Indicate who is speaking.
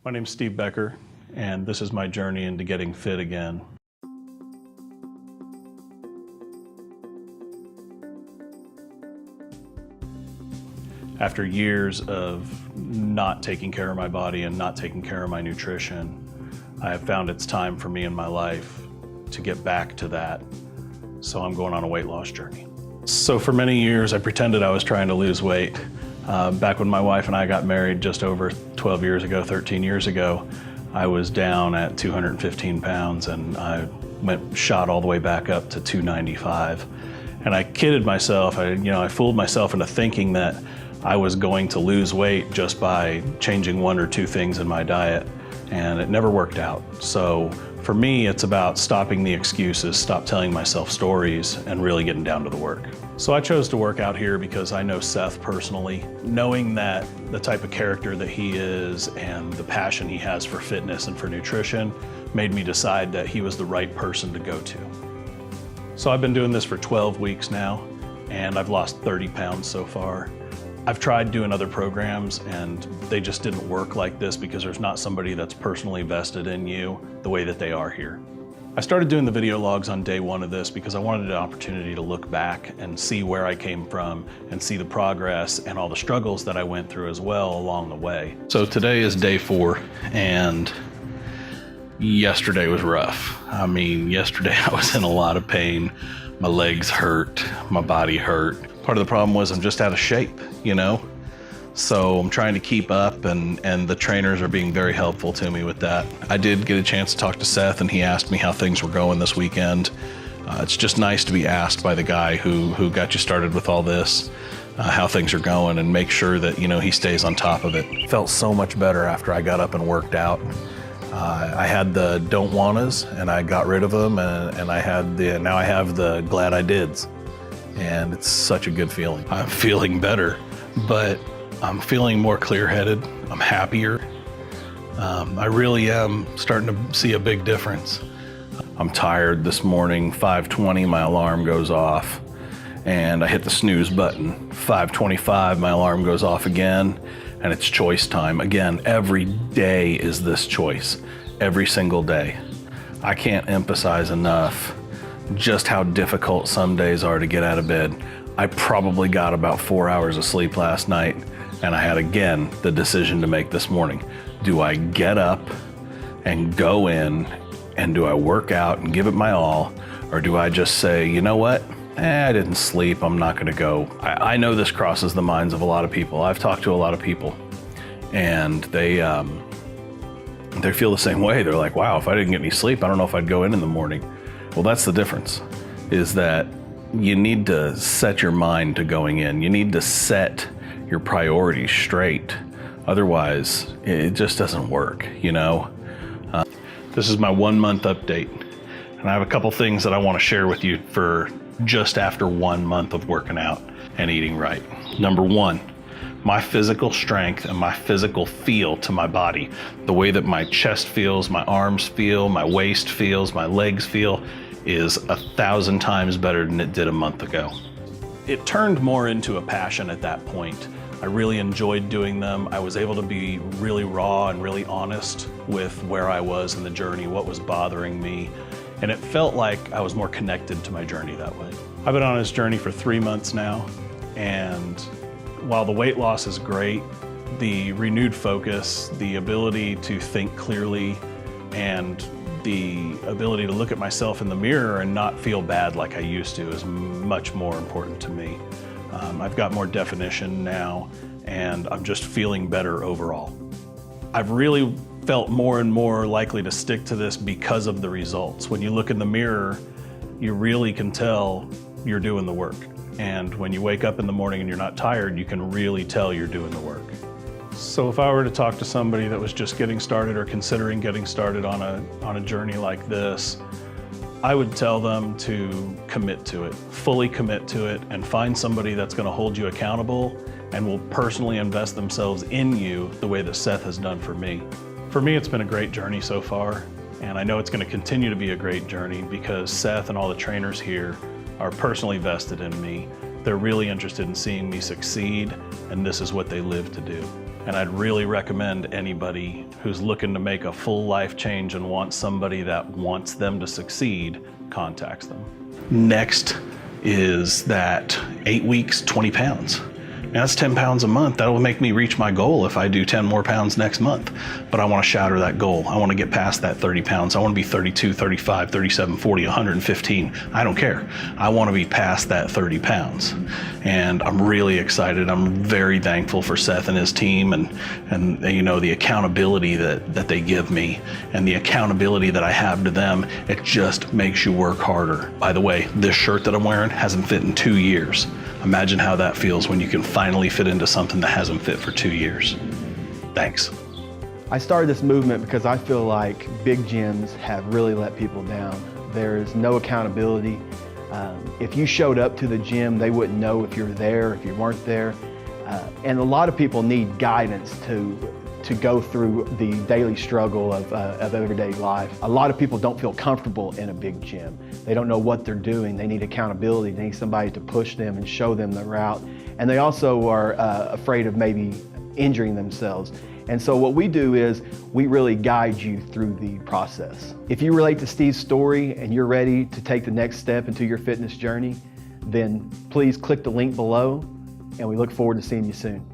Speaker 1: My name's Steve Becker, and this is my journey into getting fit again. After years of not taking care of my body and not taking care of my nutrition, I have found it's time for me in my life to get back to that. So I'm going on a weight loss journey. So for many years, I pretended I was trying to lose weight. Back when my wife and I got married just over 12 years ago, 13 years ago, I was down at 215 pounds and I shot all the way back up to 295. And I kidded myself, I fooled myself into thinking that I was going to lose weight just by changing one or two things in my diet, and it never worked out. So for me, it's about stopping the excuses, stop telling myself stories, and really getting down to the work. So I chose to work out here because I know Seth personally. Knowing that the type of character that he is and the passion he has for fitness and for nutrition made me decide that he was the right person to go to. So I've been doing this for 12 weeks now, and I've lost 30 pounds so far. I've tried doing other programs and they just didn't work like this because there's not somebody that's personally vested in you the way that they are here. I started doing the video logs on day one of this because I wanted an opportunity to look back and see where I came from and see the progress and all the struggles that I went through as well along the way. So today is day 4 and yesterday was rough. Yesterday I was in a lot of pain. My legs hurt, my body hurt. Part of the problem was I'm just out of shape, So I'm trying to keep up and the trainers are being very helpful to me with that. I did get a chance to talk to Seth and he asked me how things were going this weekend. It's just nice to be asked by the guy who got you started with all this, how things are going, and make sure that, he stays on top of it. Felt so much better after I got up and worked out. I had the don't wannas and I got rid of them, and now I have the glad I dids. And it's such a good feeling. I'm feeling better, but I'm feeling more clear-headed. I'm happier. I really am starting to see a big difference. I'm tired this morning. 5:20, my alarm goes off and I hit the snooze button. 5:25, my alarm goes off again, and it's choice time. Again, every day is this choice, every single day. I can't emphasize enough just how difficult some days are to get out of bed. I probably got about 4 hours of sleep last night, and I had again the decision to make this morning. Do I get up and go in and do I work out and give it my all, or do I just say, you know what? I didn't sleep, I'm not gonna go. I know this crosses the minds of a lot of people. I've talked to a lot of people and they feel the same way. They're like, wow, if I didn't get any sleep, I don't know if I'd go in the morning. Well, that's the difference, is that you need to set your mind to going in. You need to set your priorities straight. Otherwise, it just doesn't work, This is my 1 month update, and I have a couple things that I want to share with you for just after 1 month of working out and eating right. Number 1, my physical strength and my physical feel to my body, the way that my chest feels, my arms feel, my waist feels, my legs feel, is 1,000 times better than it did a month ago. It turned more into a passion at that point. I really enjoyed doing them. I was able to be really raw and really honest with where I was in the journey, what was bothering me, and it felt like I was more connected to my journey that way. I've been on this journey for 3 months now, and while the weight loss is great, the renewed focus, the ability to think clearly, and the ability to look at myself in the mirror and not feel bad like I used to is much more important to me. I've got more definition now, and I'm just feeling better overall. I've really felt more and more likely to stick to this because of the results. When you look in the mirror, you really can tell you're doing the work. And when you wake up in the morning and you're not tired, you can really tell you're doing the work. So if I were to talk to somebody that was just getting started or considering getting started on a journey like this, I would tell them to commit to it, fully commit to it, and find somebody that's going to hold you accountable and will personally invest themselves in you the way that Seth has done for me. For me, it's been a great journey so far, and I know it's going to continue to be a great journey because Seth and all the trainers here are personally vested in me. They're really interested in seeing me succeed, and this is what they live to do. And I'd really recommend anybody who's looking to make a full life change and wants somebody that wants them to succeed, contacts them. Next is that 8 weeks, 20 pounds. Now that's 10 pounds a month. That will make me reach my goal if I do 10 more pounds next month. But I want to shatter that goal. I want to get past that 30 pounds. I want to be 32, 35, 37, 40, 115. I don't care. I want to be past that 30 pounds. And I'm really excited. I'm very thankful for Seth and his team and you know, the accountability that they give me and the accountability that I have to them. It just makes you work harder. By the way, this shirt that I'm wearing hasn't fit in 2 years. Imagine how that feels when you can finally fit into something that hasn't fit for 2 years. Thanks.
Speaker 2: I started this movement because I feel like big gyms have really let people down. There's no accountability. If you showed up to the gym, they wouldn't know if you were there, if you weren't there. And a lot of people need guidance to go through the daily struggle of everyday life. A lot of people don't feel comfortable in a big gym. They don't know what they're doing. They need accountability. They need somebody to push them and show them the route. And they also are afraid of maybe injuring themselves. And so what we do is we really guide you through the process. If you relate to Steve's story and you're ready to take the next step into your fitness journey, then please click the link below, and we look forward to seeing you soon.